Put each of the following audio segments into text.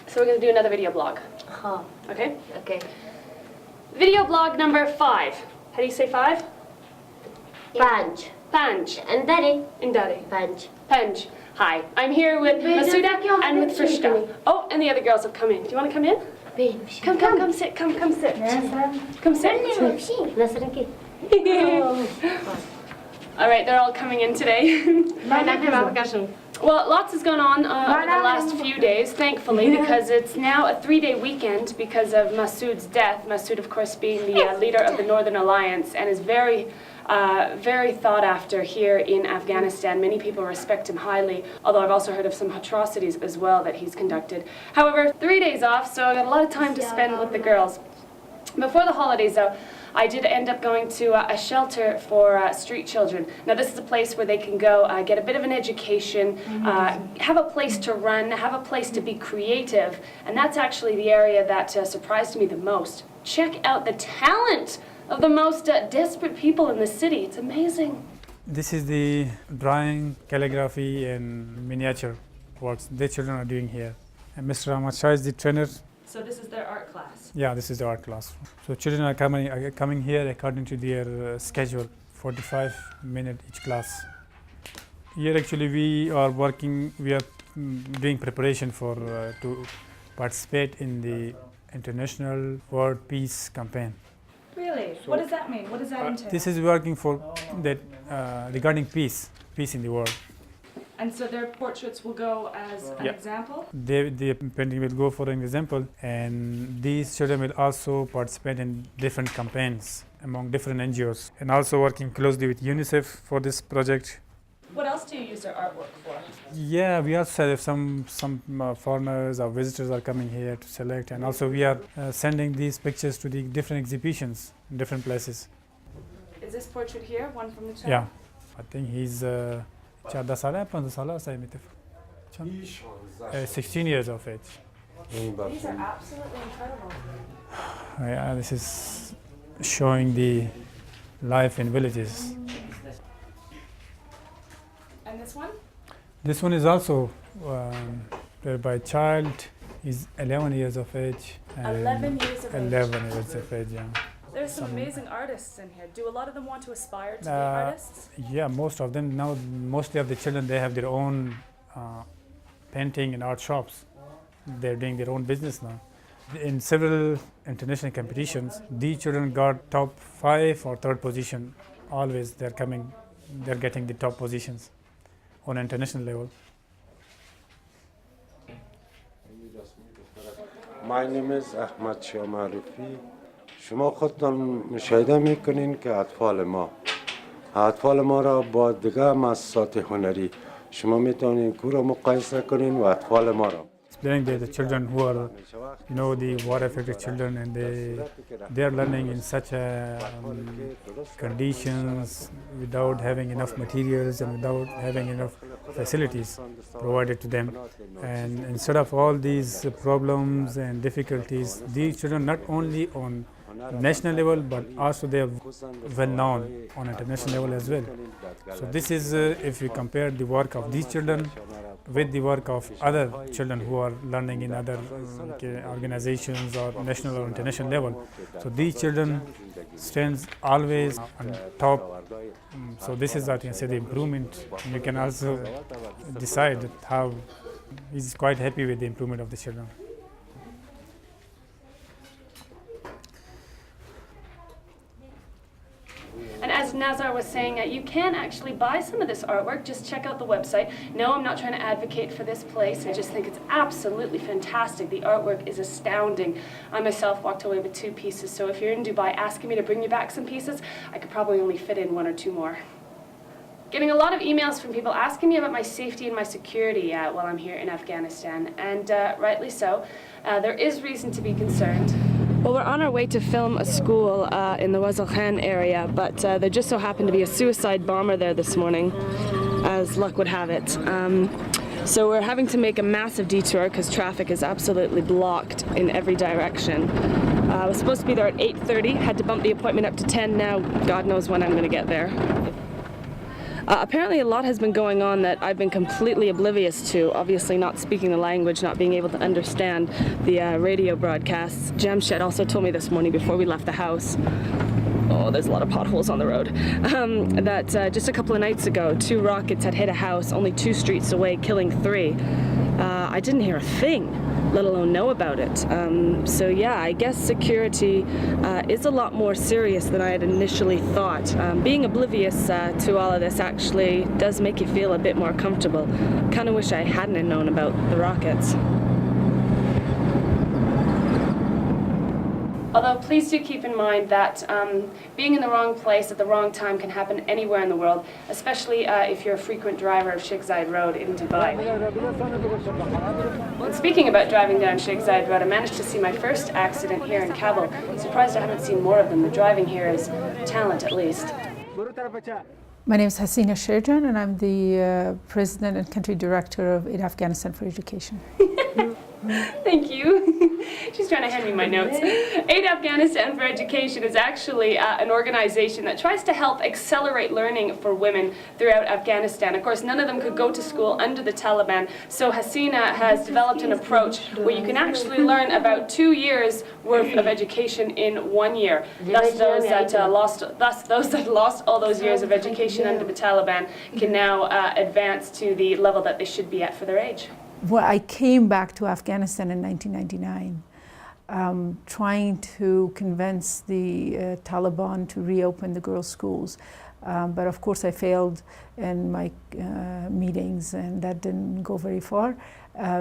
So we're going to do another video blog. Okay? Okay. Video blog number 5. How do you say 5? Panj. Panj. Andare. Indari. Panj. Panj. Hi, I'm here with Masuda and with Frishta. Oh, and the other girls have come in. Do you want to come in? Come sit. Come sit. Come sit. Nasranki. All right, they're all coming in today. Well, lots has gone on over the last few days, thankfully, because it's now a 3-day weekend because of Masoud's death. Masoud, of course, being the leader of the Northern Alliance and is very thought after here in Afghanistan. Many people respect him highly, although I've also heard of some atrocities as well that he's conducted. However, 3 days off, so I got a lot of time to spend with the girls. Before the holidays, though, I did end up going to a shelter for street children. Now, this is a place where they can go get a bit of an education, have a place to run, have a place to be creative, and that's actually the area that surprised me the most. Check out the talent of the most desperate people in the city. It's amazing. This is the drawing, calligraphy, and miniature works the children are doing here. And Mr. Ahmad Shah is the trainer. So this is their art class? Yeah, this is the art class. So children are coming here according to their schedule, 45-minute each class. Here actually we are doing preparation for to participate in the International World Peace Campaign. Really? So what does that mean? What does that entail? This is working for that regarding peace in the world. And so their portraits will go as an example? The painting will go for an example, and these children will also participate in different campaigns among different NGOs, and also working closely with UNICEF for this project. What else do you use their artwork for? Yeah, we also have some foreigners or visitors are coming here to select, and also we are sending these pictures to the different exhibitions in different places. Is this portrait here, one from the child? Yeah, I think he's 14 ساله 15 ساله است 16 years of age. These are absolutely incredible. Yeah, this is showing the life in villages. And this one? This one is also by a child. He's 11 years of age. 11 years of age. 11 years of age, yeah. There's some amazing artists in here. Do a lot of them want to aspire to be artists? Yeah, most of them. Now, mostly of the children, they have their own painting and art shops. They're doing their own business now. In several international competitions, these children got top 5 or 3rd position. Always they're getting the top positions on international level. My name is Ahmad Shah Marufi. شما خودتان مشاهده میکنین که اطفال ما را با دیگر مؤسسات هنری شما میتونین کو را مقایسه کنین و اطفال ما را. Explaining that the children who are, the war-affected children, and they are learning in such conditions without having enough materials and without having enough facilities provided to them. And instead of all these problems and difficulties, these children not only on national level, but also they are well known on international level as well. So this is, if you compare the work of these children with the work of other children who are learning in other organizations or national or international level. So these children stands always on top. So this is what you can say the improvement. You can also decide how he's quite happy with the improvement of the children. And as Nazar was saying, you can actually buy some of this artwork. Just check out the website. No, I'm not trying to advocate for this place. I just think it's absolutely fantastic. The artwork is astounding. I myself walked away with 2 pieces, so if you're in Dubai asking me to bring you back some pieces, I could probably only fit in 1 or 2 more. Getting a lot of emails from people asking me about my safety and my security while I'm here in Afghanistan, and rightly so. There is reason to be concerned. Well, we're on our way to film a school in the Wazal Khan area, but there just so happened to be a suicide bomber there this morning, as luck would have it. So we're having to make a massive detour because traffic is absolutely blocked in every direction. I was supposed to be there at 8:30, had to bump the appointment up to 10 now. God knows when I'm going to get there. Apparently a lot has been going on that I've been completely oblivious to, obviously not speaking the language, not being able to understand the radio broadcasts. Jamshed also told me this morning before we left the house, oh, there's a lot of potholes on the road, that just a couple of nights ago, 2 rockets had hit a house only 2 streets away, killing 3. I didn't hear a thing, let alone know about it. So yeah, I guess security is a lot more serious than I had initially thought. Being oblivious to all of this actually does make you feel a bit more comfortable. Kind of wish I hadn't known about the rockets. Although please do keep in mind that being in the wrong place at the wrong time can happen anywhere in the world, especially if you're a frequent driver of Sheikh Zayed Road in Dubai. Well, speaking about driving down Sheikh Zayed Road, I managed to see my first accident here in Kabul. Surprised I haven't seen more of them. The driving here is talent, at least. My name is Hasina Sherjan, and I'm the President and Country Director of Aid Afghanistan for Education. Thank you. She's trying to hand me my notes. Aid Afghanistan for Education is actually an organization that tries to help accelerate learning for women throughout Afghanistan. Of course, none of them could go to school under the Taliban, so Hasina has developed an approach where you can actually learn about 2 years worth of education in 1 year. Thus those that lost all those years of education under the Taliban can now advance to the level that they should be at for their age. Well, I came back to Afghanistan in 1999, trying to convince the Taliban to reopen the girls' schools. But of course I failed in my meetings, and that didn't go very far.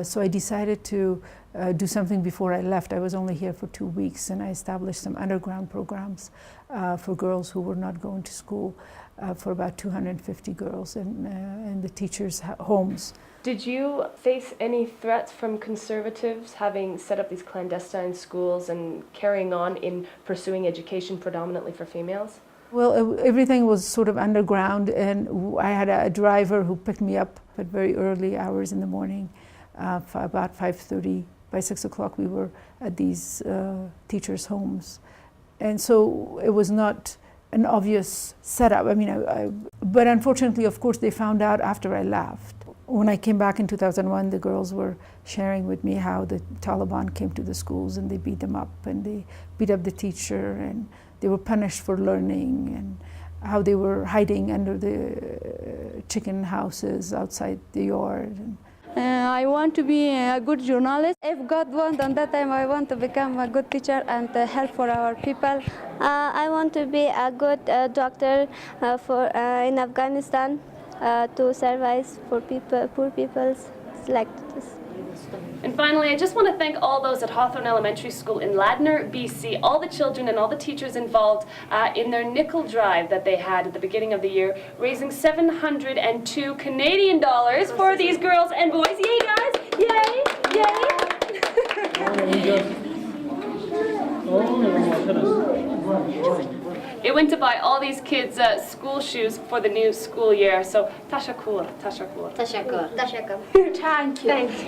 So I decided to do something before I left. I was only here for 2 weeks, and I established some underground programs for girls who were not going to school, for about 250 girls in the teachers' homes. Did you face any threats from conservatives having set up these clandestine schools and carrying on in pursuing education predominantly for females? Well, everything was sort of underground, and I had a driver who picked me up at very early hours in the morning, about 5:30. By 6 o'clock we were at these teachers' homes. And so it was not an obvious setup. I mean, but unfortunately, of course, they found out after I left. When I came back in 2001, the girls were sharing with me how the Taliban came to the schools and they beat them up, and they beat up the teacher, and they were punished for learning, and how they were hiding under the chicken houses outside the yard. I want to be a good journalist. If God wants, on that time I want to become a good teacher and help for our people. I want to be a good doctor in Afghanistan to survive for poor people like this. And finally, I just want to thank all those at Hawthorne Elementary School in Ladner, BC, all the children and all the teachers involved in their nickel drive that they had at the beginning of the year, raising 702 Canadian dollars for these girls and boys. Yay, guys! Yay! Yay! It went to buy all these kids school shoes for the new school year. So, tashakkur, tashakkur. Tashakkur. Tashakkur. Thank you. Thanks.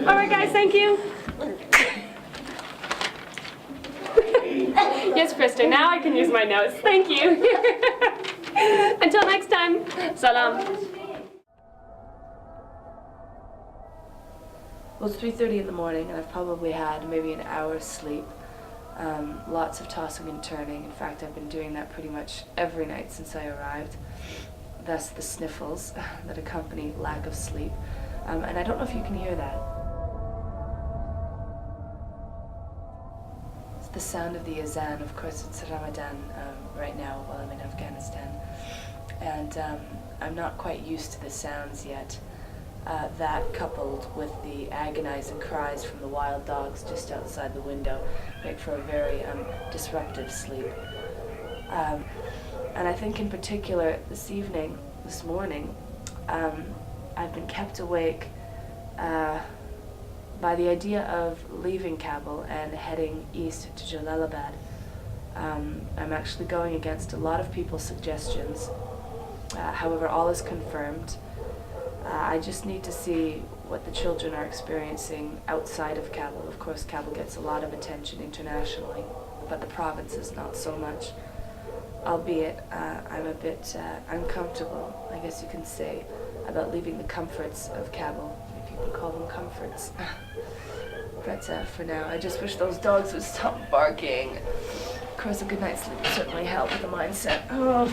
All right, guys, thank you. Yes, Krista, now I can use my notes. Thank you. Until next time, salam. Well, it's 3:30 in the morning, and I've probably had maybe an hour's sleep. Lots of tossing and turning. In fact, I've been doing that pretty much every night since I arrived. Thus the sniffles that accompany lack of sleep. And I don't know if you can hear that. It's the sound of the azan. Of course, it's Ramadan right now while I'm in Afghanistan. And I'm not quite used to the sounds yet. That coupled with the agonizing cries from the wild dogs just outside the window make for a very disruptive sleep. And I think in particular this morning, I've been kept awake by the idea of leaving Kabul and heading east to Jalalabad. I'm actually going against a lot of people's suggestions. However, all is confirmed. I just need to see what the children are experiencing outside of Kabul. Of course, Kabul gets a lot of attention internationally, but the provinces not so much. Albeit, I'm a bit uncomfortable, I guess you can say, about leaving the comforts of Kabul, if you can call them comforts. But for now, I just wish those dogs would stop barking. Of course, a good night's sleep would certainly help with the mindset. Oh.